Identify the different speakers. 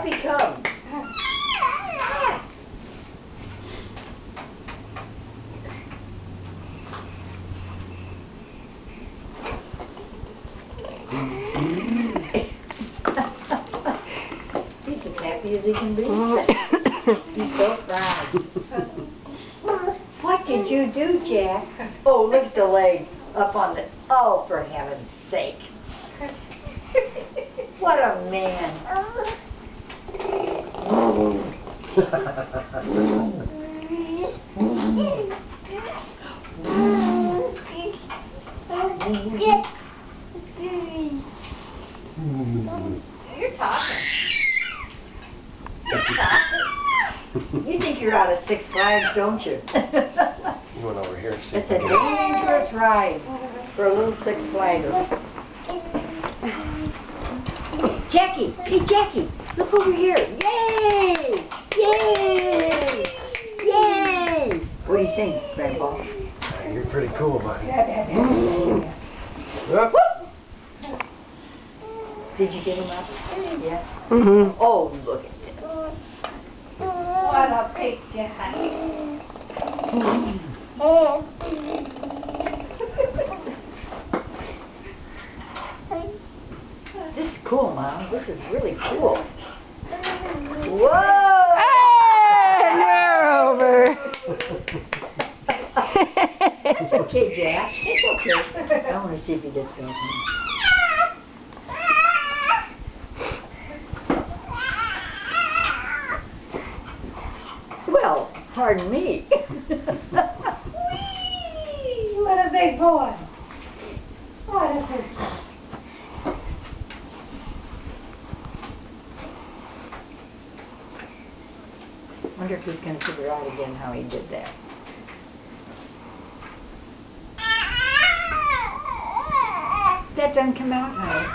Speaker 1: Up he comes. He's as happy as he can be. He's so proud. What did you do, Jack? Oh, look at the leg up on the... Oh, for heaven's sake. What a man. You're talking. You're talking. You think you're out of Six Flags, don't you?
Speaker 2: You went over here.
Speaker 1: It's a dangerous ride for a little Six Flagger. Jackie! Hey, Jackie! Look over here! Yay! Yay! Yay! What do you think, Grandpa?
Speaker 2: You're pretty cool, buddy.
Speaker 1: Did you get him up? Yeah.
Speaker 3: Mm-hmm.
Speaker 1: Oh, look at this.
Speaker 4: What a big guy.
Speaker 1: This is cool, Mom. This is really cool. Whoa!
Speaker 3: Hey, you're over.
Speaker 1: It's okay, Jack. It's okay. I want to see if he gets something. Well, pardon me.
Speaker 4: Whee! What a big boy. What a big boy.
Speaker 1: Wonder if he's going to figure out again how he did that. That doesn't come out, honey.